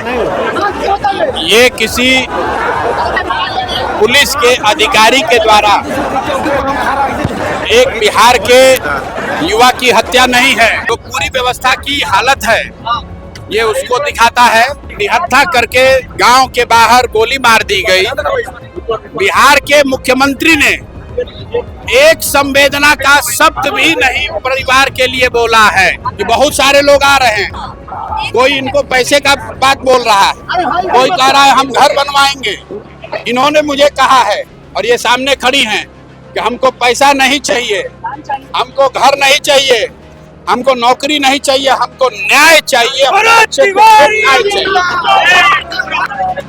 ये किसी पुलिस के अधिकारी के द्वारा एक बिहार के युवा की हत्या नहीं है, तो पूरी व्यवस्था की हालत है ये उसको दिखाता है। निहत्था करके गांव के बाहर गोली मार दी गई। बिहार के मुख्यमंत्री ने एक संवेदना का शब्द भी नहीं परिवार के लिए बोला है कि बहुत सारे लोग आ रहे हैं। कोई इनको पैसे का बात बोल रहा है, कोई कह रहा है हम घर बनवाएंगे। इन्होंने मुझे कहा है और ये सामने खड़ी हैं कि हमको पैसा नहीं चाहिए, हमको घर नहीं चाहिए, हमको नौकरी नहीं चाहिए, हमको न्याय चाहिए।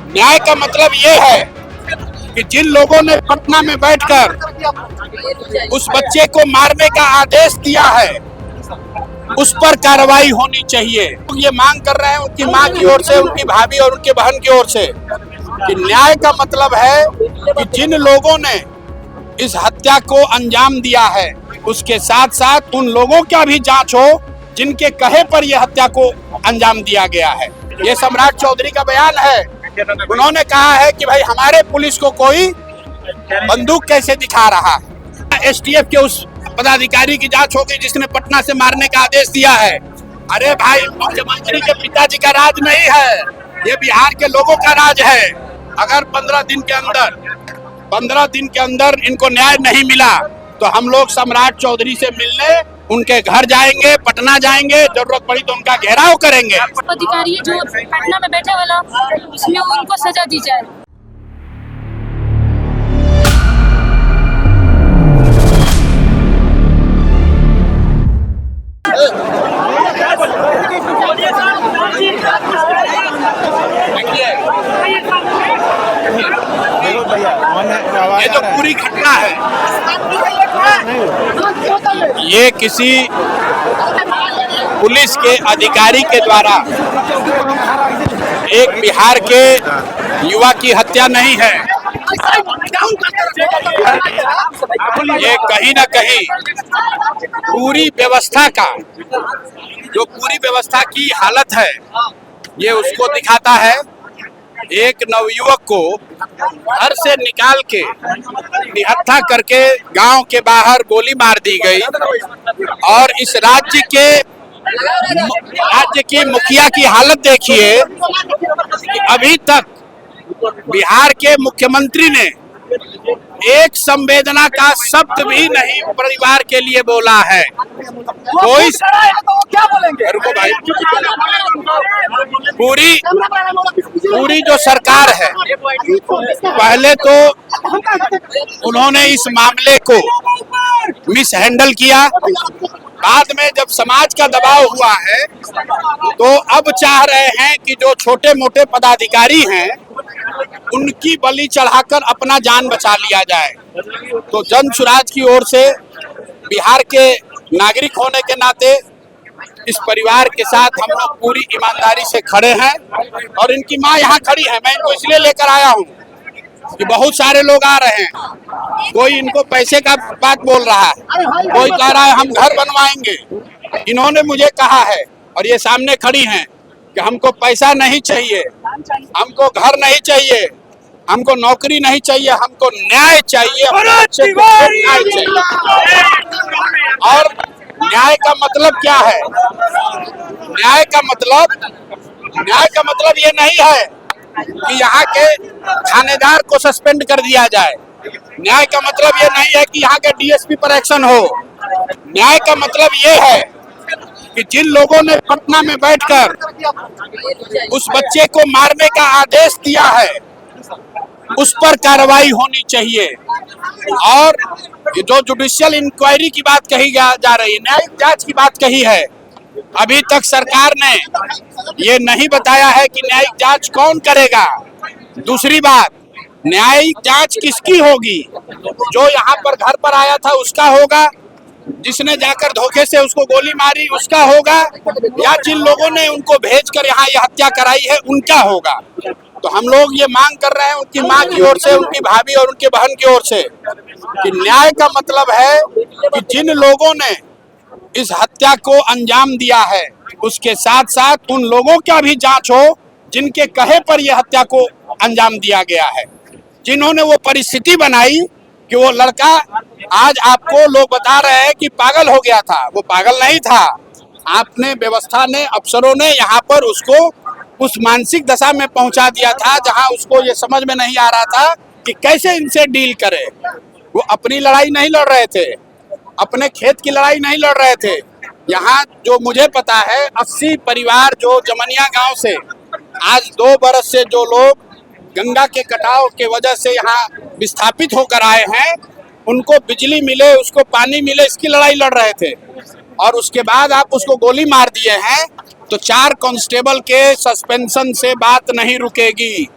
न्याय का मतलब ये है कि जिन लोगों ने पटना में बैठकर उस बच्चे को मारने का आदेश दिया है उस पर कार्रवाई होनी चाहिए। ये मांग कर रहे हैं उनकी मां की ओर से, उनकी भाभी और उनके बहन की ओर से कि न्याय का मतलब है कि जिन लोगों ने इस हत्या को अंजाम दिया है उसके साथ साथ उन लोगों का भी जांच हो जिनके कहे पर यह हत्या को अंजाम दिया गया है। ये सम्राट चौधरी का बयान है। उन्होंने कहा है कि भाई हमारे पुलिस को कोई बंदूक कैसे दिखा रहा है। एसटीएफ के उस पदाधिकारी की जांच होगी जिसने पटना से मारने का आदेश दिया है। अरे भाई, मुख्यमंत्री के पिताजी का राज नहीं है, ये बिहार के लोगों का राज है। अगर 15 दिन के अंदर इनको न्याय नहीं मिला तो हम लोग सम्राट चौधरी से मिलने उनके घर जाएंगे, पटना जाएंगे, जरूरत पड़ी तो उनका घेराव करेंगे। अधिकारी जो पटना में बैठे वाला उसमें उनको सजा दी जाए। ये जो पूरी घटना है ये किसी पुलिस के अधिकारी के द्वारा एक बिहार के युवा की हत्या नहीं है। ये कहीं ना कहीं पूरी व्यवस्था का, जो पूरी व्यवस्था की हालत है ये उसको दिखाता है। एक नवयुवक को घर से निकाल के निहत्था करके गांव के बाहर गोली मार दी गई और इस राज्य की मुखिया की हालत देखिए कि अभी तक बिहार के मुख्यमंत्री ने एक संवेदना का शब्द भी नहीं परिवार के लिए बोला है। कोई क्या बोलेंगे? रुको भाई, पूरी जो सरकार है पहले तो उन्होंने इस मामले को मिस हैंडल किया। बाद में जब समाज का दबाव हुआ है तो अब चाह रहे हैं कि जो छोटे मोटे पदाधिकारी हैं उनकी बलि चढ़ाकर अपना जान बचा लिया जाए। तो जन सुराज की ओर से बिहार के नागरिक होने के नाते इस परिवार के साथ हम लोग पूरी ईमानदारी से खड़े हैं और इनकी मां यहाँ खड़ी है। मैं इनको इसलिए लेकर आया हूँ कि बहुत सारे लोग आ रहे हैं। कोई इनको पैसे का बात बोल रहा है, कोई कह रहा है हम घर बनवाएंगे। इन्होंने मुझे कहा है और ये सामने खड़ी हैं कि हमको पैसा नहीं चाहिए, हमको घर नहीं चाहिए, हमको नौकरी नहीं चाहिए, हमको न्याय चाहिए। न्याय चाहिए। और न्याय का मतलब क्या है? न्याय का मतलब ये नहीं है कि यहाँ के थानेदार को सस्पेंड कर दिया जाए। न्याय का मतलब ये नहीं है कि यहाँ के डीएसपी पर एक्शन हो। न्याय का मतलब ये है कि जिन लोगों ने पटना में बैठकर उस बच्चे को मारने का आदेश दिया है उस पर कार्रवाई होनी चाहिए। और जो जुडिशियल इंक्वायरी की बात कही जा रही है, न्यायिक जांच की बात कही है, अभी तक सरकार ने ये नहीं बताया है कि न्यायिक जांच कौन करेगा। दूसरी बात, न्यायिक जांच किसकी होगी? जो यहाँ पर घर पर आया था उसका होगा, जिसने जाकर धोखे से उसको गोली मारी उसका होगा, या जिन लोगों ने उनको भेजकर यहाँ ये हत्या कराई है उनका होगा। तो हम लोग ये मांग कर रहे हैं उनकी मां की ओर से, उनकी भाभी और उनके बहन की ओर से कि न्याय का मतलब है कि जिन लोगों ने इस हत्या को अंजाम दिया है उसके साथ साथ उन लोगों का भी जांच हो जिनके कहे पर यह हत्या को अंजाम दिया गया है, जिन्होंने वो परिस्थिति बनाई कि वो लड़का आज आपको लोग बता रहे हैं कि पागल हो गया था। वो पागल नहीं था, आपने व्यवस्था ने, अफसरों ने यहाँ पर उसको उस मानसिक दशा में पहुंचा दिया था जहां उसको ये समझ में नहीं आ रहा था कि कैसे इनसे डील करे। वो अपनी लड़ाई नहीं लड़ रहे थे, अपने खेत की लड़ाई नहीं लड़ रहे थे। यहाँ जो मुझे पता है 80 परिवार जो जमनिया गांव से आज 2 बरस से जो लोग गंगा के कटाव के वजह से यहाँ विस्थापित होकर आए हैं, उनको बिजली मिले, उसको पानी मिले, इसकी लड़ाई लड़ रहे थे। और उसके बाद आप उसको गोली मार दिए हैं, तो 4 कांस्टेबल के सस्पेंशन से बात नहीं रुकेगी।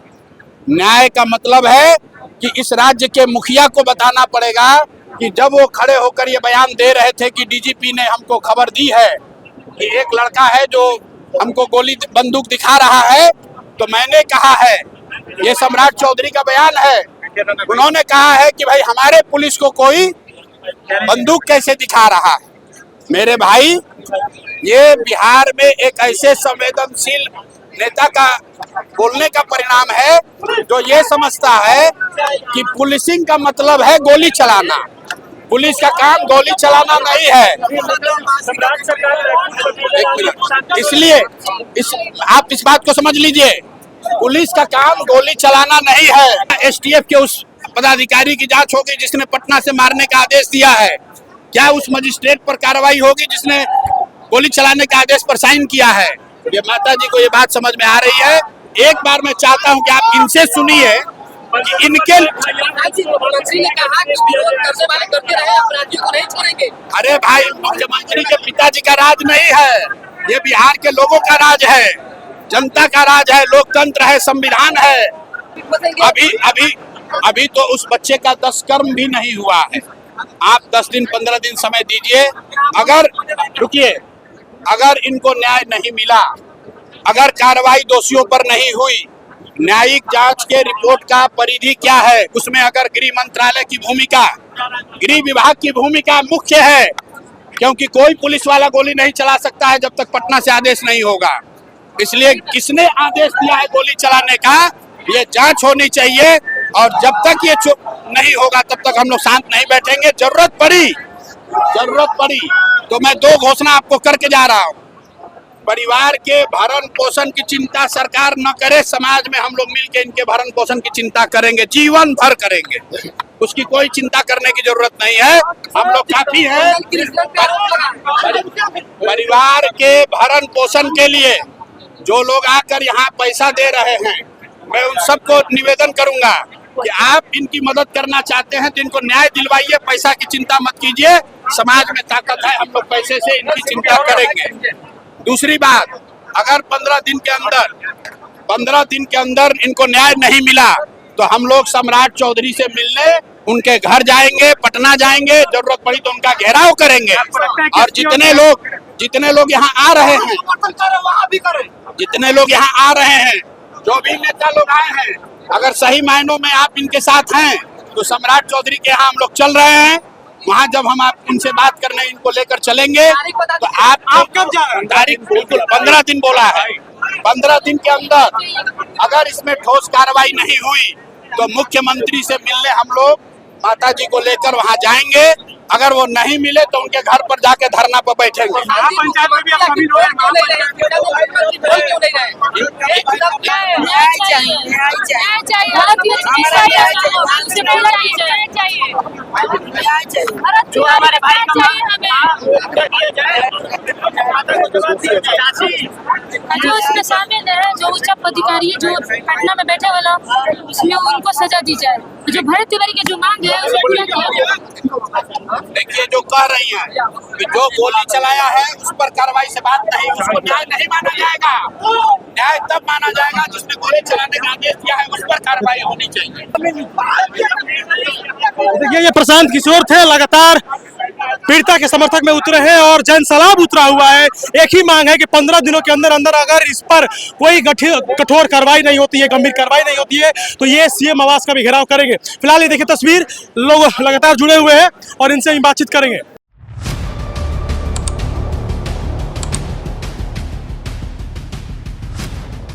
न्याय का मतलब है कि इस राज्य के मुखिया को बताना पड़ेगा कि जब वो खड़े होकर ये बयान दे रहे थे कि डीजीपी ने हमको खबर दी है कि एक लड़का है जो हमको गोली बंदूक दिखा रहा है, तो मैंने कहा है, ये सम्राट चौधरी का बयान है, उन्होंने कहा है कि भाई हमारे पुलिस को कोई बंदूक कैसे दिखा रहा है। मेरे भाई, ये बिहार में एक ऐसे संवेदनशील नेता का बोलने का परिणाम है जो ये समझता है कि पुलिसिंग का मतलब है गोली चलाना। पुलिस का काम गोली चलाना नहीं है। एक मिनट, इसलिए आप इस बात को समझ लीजिए, पुलिस का काम गोली चलाना नहीं है। एसटीएफ के उस पदाधिकारी की जांच होगी जिसने पटना से मारने का आदेश दिया है। क्या उस मजिस्ट्रेट पर कार्रवाई होगी जिसने गोली चलाने के आदेश पर साइन किया है? ये माता जी को ये बात समझ में आ रही है। एक बार मैं चाहता हूं कि आप इनसे सुनिए कि इनके अरे भाई, मुख्यमंत्री के पिताजी का राज नहीं है, ये बिहार के लोगों का राज है, जनता का राज है, लोकतंत्र है, संविधान है। अभी तो उस बच्चे का 10 कर्म भी नहीं हुआ है। आप 10 दिन 15 दिन समय दीजिए। अगर रुकिए, अगर इनको न्याय नहीं मिला, अगर कार्रवाई दोषियों पर नहीं हुई, न्यायिक जांच के रिपोर्ट का परिधि क्या है, उसमें अगर गृह मंत्रालय की भूमिका, गृह विभाग की भूमिका मुख्य है, क्योंकि कोई पुलिस वाला गोली नहीं चला सकता है जब तक पटना से आदेश नहीं होगा। इसलिए किसने आदेश दिया है गोली चलाने का, ये जांच होनी चाहिए। और जब तक ये चुप नहीं होगा तब तक हम लोग शांत नहीं बैठेंगे। जरूरत पड़ी तो मैं 2 घोषणा आपको करके जा रहा हूँ। परिवार के भरण पोषण की चिंता सरकार न करे, समाज में हम लोग मिलकर इनके भरण पोषण की चिंता करेंगे, जीवन भर करेंगे। उसकी कोई चिंता करने की जरूरत नहीं है, हम लोग काफी हैं। परिवार के भरण पोषण के लिए जो लोग आकर यहाँ पैसा दे रहे हैं, मैं उन सबको निवेदन करूंगा कि आप इनकी मदद करना चाहते हैं तो इनको न्याय दिलवाइए, पैसा की चिंता मत कीजिए। समाज में ताकत है, हम लोग पैसे से इनकी चिंता करेंगे। दूसरी बात, अगर 15 दिन के अंदर इनको न्याय नहीं मिला तो हम लोग सम्राट चौधरी से मिलने उनके घर जाएंगे, पटना जाएंगे, जरूरत पड़ी तो उनका घेराव करेंगे। और जितने लोग यहाँ आ रहे हैं, जो भी नेता लोग आए हैं, अगर सही मायनों में आप इनके साथ हैं तो सम्राट चौधरी के यहाँ हम लोग चल रहे हैं। वहाँ जब हम आप इनसे बात करने इनको लेकर चलेंगे तो आप कब जा रहे हैं? तारीख बिल्कुल 15 दिन बोला है। 15 दिन के अंदर अगर इसमें ठोस कार्रवाई नहीं हुई तो मुख्यमंत्री से मिलने हम लोग माता जी को लेकर वहाँ जाएंगे। अगर वो नहीं मिले तो उनके घर पर जाके धरना पर बैठेंगे। जो हमारे भाई जो इसमें शामिल है, जो उच्च अधिकारी है, जो पटना में बैठे वाला, उसमें उनको सजा दी जाए। जो भरत तिवारी की जो मांग है उसे पूरा किया जाए। देखिए, जो कह रही है कि जो गोली चलाया है उस पर कार्रवाई से बात नहीं, उसको न्याय नहीं माना जाएगा। न्याय तब माना जाएगा जिसने गोली चलाने का आदेश दिया है, उस पर कार्रवाई होनी चाहिए। देखिए, ये प्रशांत किशोर थे, लगातार पीड़िता के समर्थक में उतरे हैं और जनसलाब उतरा हुआ है। एक ही मांग है कि 15 दिनों के अंदर अंदर अगर इस पर कोई कठोर कार्रवाई नहीं होती है, गंभीर कार्रवाई नहीं होती है, तो ये सीएम आवास का भी घेराव करेंगे। फिलहाल ये देखिए तस्वीर, लोग लगातार जुड़े हुए हैं और इनसे भी बातचीत करेंगे।